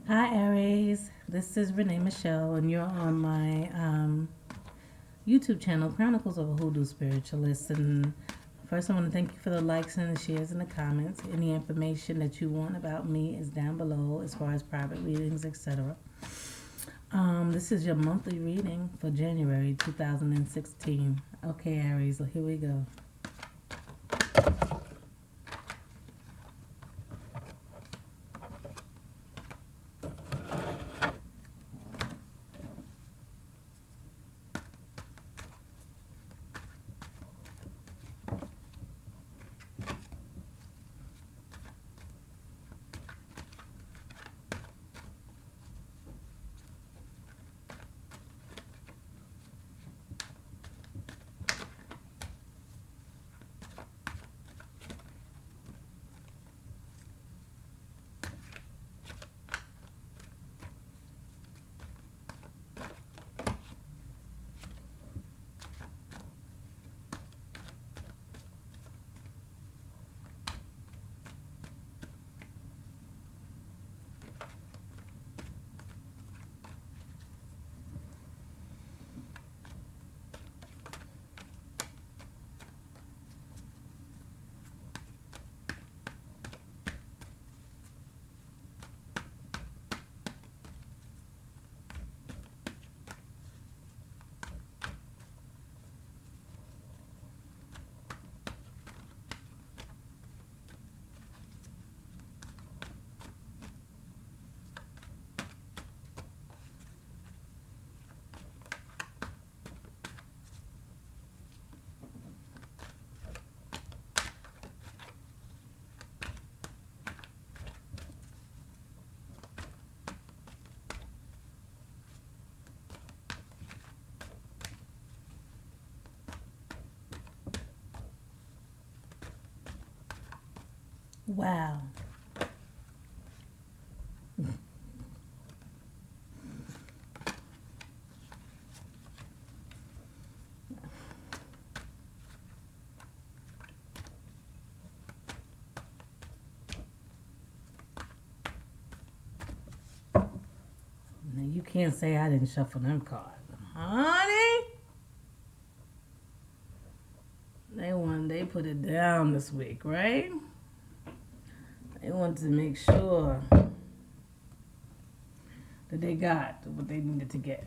Hi, Aries. This is Renee Michelle, and you're on my YouTube channel, Chronicles of a Hoodoo Spiritualist. And first, I want to thank you for the likes and the shares and the comments. Any information that you want about me is down below, as far as private readings, etc. This is your monthly reading for January 2016. Okay, Aries, here we go. Wow. Now, you can't say I didn't shuffle them cards. Honey, they put it down this week, right? They wanted to make sure that they got what they needed to get.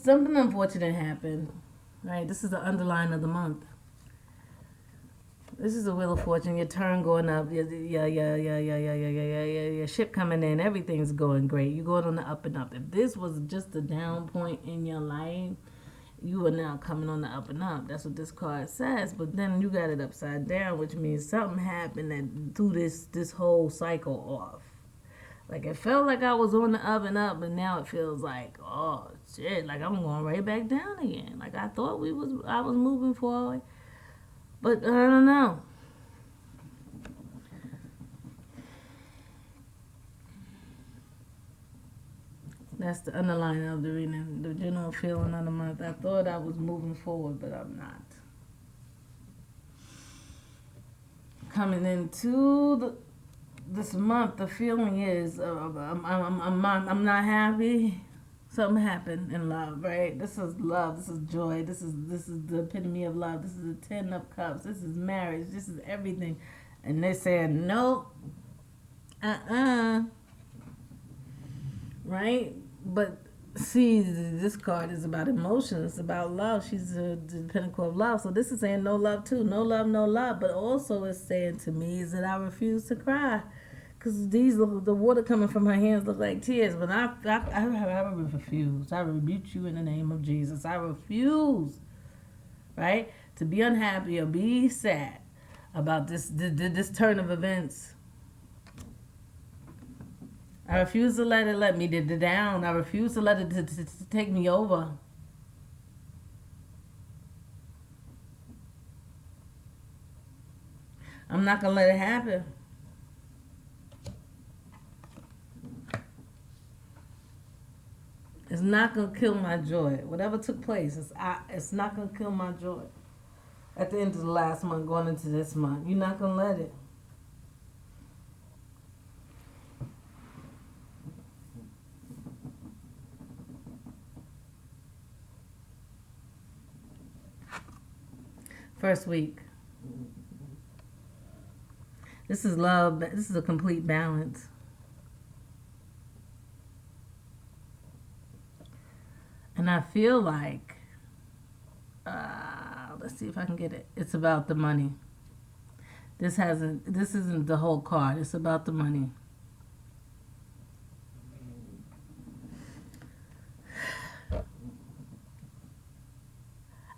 Something unfortunate happened, right? This is the underline of the month. This is the Wheel of Fortune. Your turn going up. Your ship coming in. Everything's going great. You're going on the up and up. If this was just a down point in your life, you are now coming on the up and up. That's what this card says. But then you got it upside down, which means something happened that threw this whole cycle off. Like, it felt like I was on the up and up, but now it feels like, oh shit, like I'm going right back down again. Like I thought I was moving forward, but I don't know. That's the underline of the reading, the general feeling of the month. I thought I was moving forward, but I'm not. Coming into this month, the feeling is I'm not happy. Something happened in love, right? This is love. This is joy. This is the epitome of love. This is the 10 of Cups. This is marriage. This is everything. And they said nope, right? But see, this card is about emotions, about love. She's the pinnacle of love. So this is saying no love too. No love, no love. But also it's saying to me is that I refuse to cry. Because the water coming from her hands look like tears. But I refuse. I rebuke you in the name of Jesus. I refuse, right, to be unhappy or be sad about this turn of events. I refuse to let me down. I refuse to let it to take me over. I'm not gonna let it happen. It's not gonna kill my joy. Whatever took place, it's not gonna kill my joy. At the end of the last month, going into this month, you're not gonna let it. First week. This is love. This is a complete balance. And I feel like, let's see if I can get it. It's about the money. This isn't the whole card. It's about the money.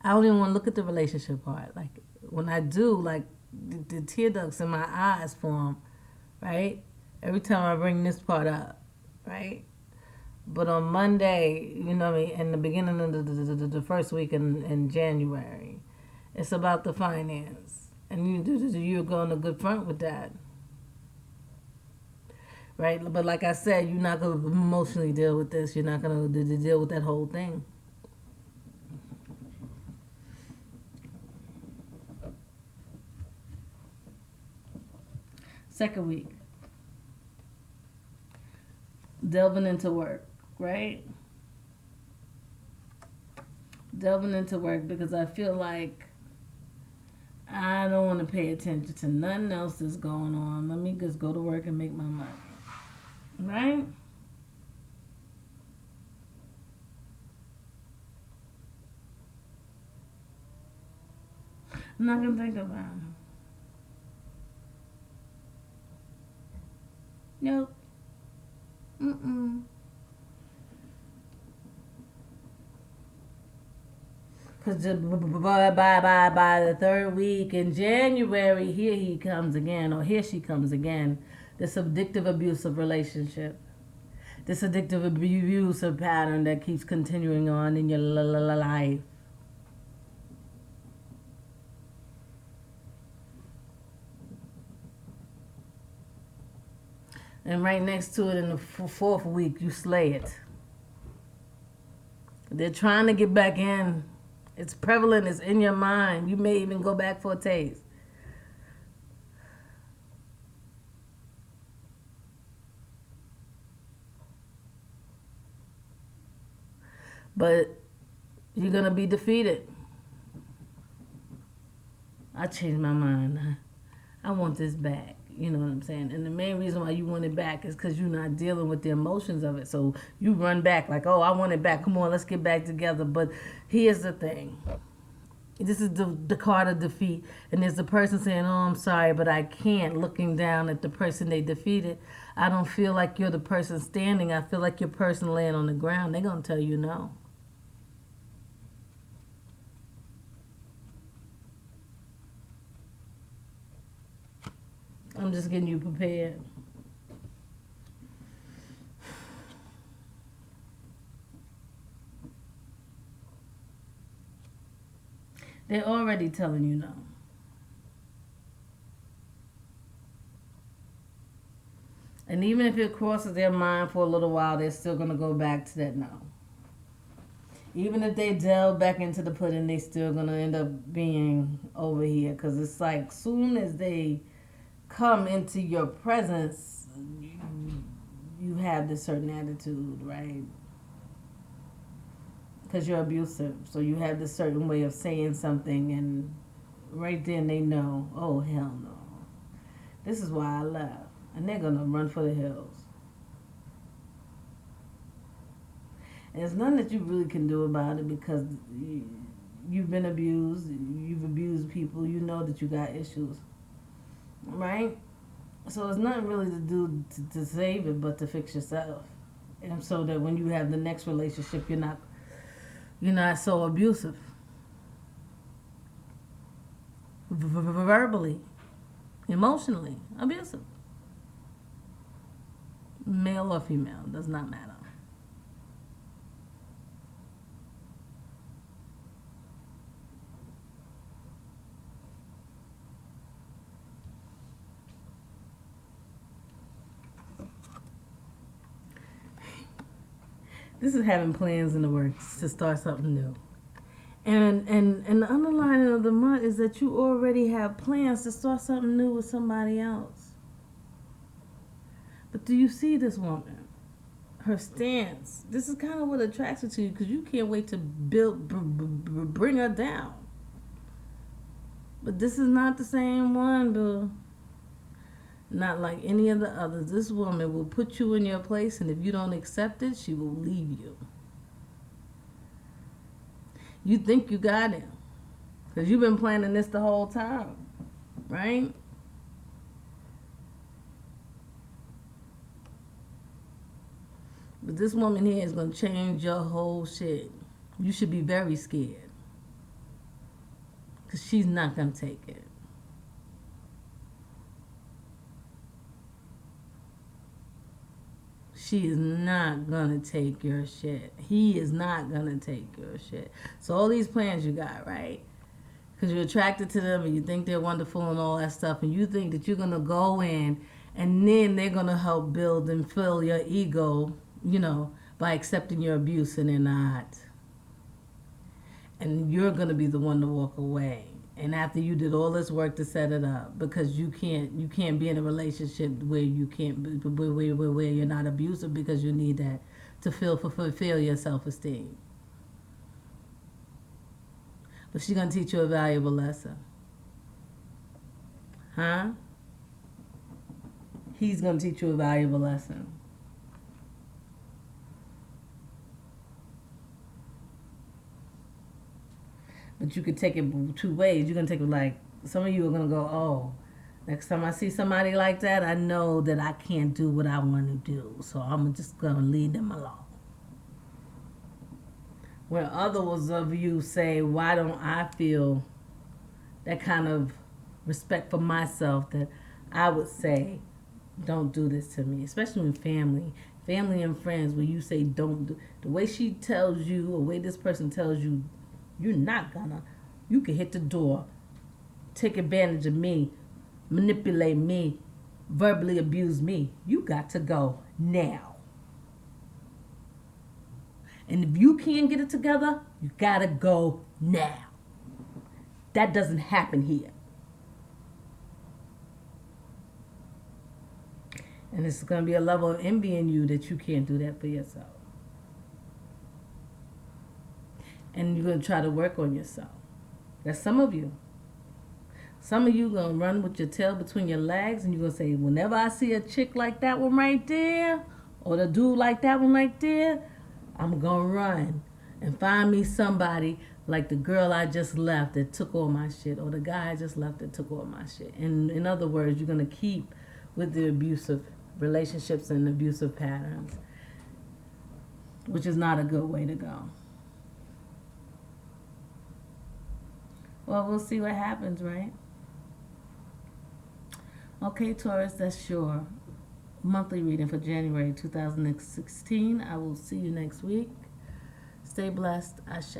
I don't even want to look at the relationship part. Like when I do, like the tear ducts in my eyes form, right? Every time I bring this part up, right? But on Monday, you know what I mean, in the beginning of the first week in January, it's about the finance. And you're going a good front with that. Right? But like I said, you're not going to emotionally deal with this. You're not going to deal with that whole thing. Second week, delving into work, right? Delving into work because I feel like I don't want to pay attention to nothing else that's going on. Let me just go to work and make my money, right? I'm not going to think about it. Nope. Mm-mm. Because by the third week in January, here he comes again, or here she comes again. This addictive, abusive relationship. This addictive, abusive pattern that keeps continuing on in your life. And right next to it in the fourth week, you slay it. They're trying to get back in. It's prevalent. It's in your mind. You may even go back for a taste. But you're going to be defeated. I changed my mind. I want this back. You know what I'm saying? And the main reason why you want it back is because you're not dealing with the emotions of it. So you run back like, oh, I want it back. Come on, let's get back together. But here's the thing. This is the card of defeat. And there's the person saying, oh, I'm sorry, but I can't. Looking down at the person they defeated. I don't feel like you're the person standing. I feel like you're person laying on the ground. They're going to tell you no. I'm just getting you prepared. They're already telling you no. And even if it crosses their mind for a little while, they're still going to go back to that no. Even if they delve back into the pudding, they still going to end up being over here. Because it's like soon as they come into your presence, you have this certain attitude, right? Because you're abusive. So you have this certain way of saying something, and right then they know, oh, hell no. This is why I left. And they're going to run for the hills. And there's nothing that you really can do about it because you've been abused. You've abused people. You know that you got issues. Right? So there's nothing really to do to save it but to fix yourself. And so that when you have the next relationship, you're not so abusive. Verbally, emotionally abusive. Male or female, does not matter. This is having plans in the works to start something new. And the underlining of the month is that you already have plans to start something new with somebody else. But do you see this woman? Her stance. This is kind of what attracts her to you because you can't wait to bring her down. But this is not the same one, boo. Not like any of the others. This woman will put you in your place, and if you don't accept it, she will leave you. You think you got him because you've been planning this the whole time, right? But this woman here is going to change your whole shit. You should be very scared because she's not going to take it. She is not gonna take your shit. He is not gonna take your shit. So all these plans you got, right? Because you're attracted to them and you think they're wonderful and all that stuff, and you think that you're gonna go in and then they're gonna help build and fill your ego, by accepting your abuse, and they're not. And you're gonna be the one to walk away. And after you did all this work to set it up, because you can't be in a relationship where you can't where you're not abusive, because you need that to fulfill your self-esteem. But she's gonna teach you a valuable lesson, huh? He's gonna teach you a valuable lesson. But you could take it two ways. You're going to take it like, some of you are going to go, oh, next time I see somebody like that, I know that I can't do what I want to do. So I'm just going to leave them alone. Where others of you say, why don't I feel that kind of respect for myself that I would say, don't do this to me. Especially in family and friends, where you say don't do. The way she tells you, or the way this person tells you, you're not gonna. You can hit the door, take advantage of me, manipulate me, verbally abuse me. You got to go now. And if you can't get it together, you gotta go now. That doesn't happen here. And it's gonna be a level of envy in you that you can't do that for yourself. And you're going to try to work on yourself. That's some of you. Some of you going to run with your tail between your legs, and you're going to say, whenever I see a chick like that one right there, or the dude like that one right there, I'm going to run and find me somebody like the girl I just left that took all my shit, or the guy I just left that took all my shit. And in other words, you're going to keep with the abusive relationships and abusive patterns, which is not a good way to go. Well, we'll see what happens, right? Okay, Taurus, that's your monthly reading for January 2016. I will see you next week. Stay blessed. Ashe.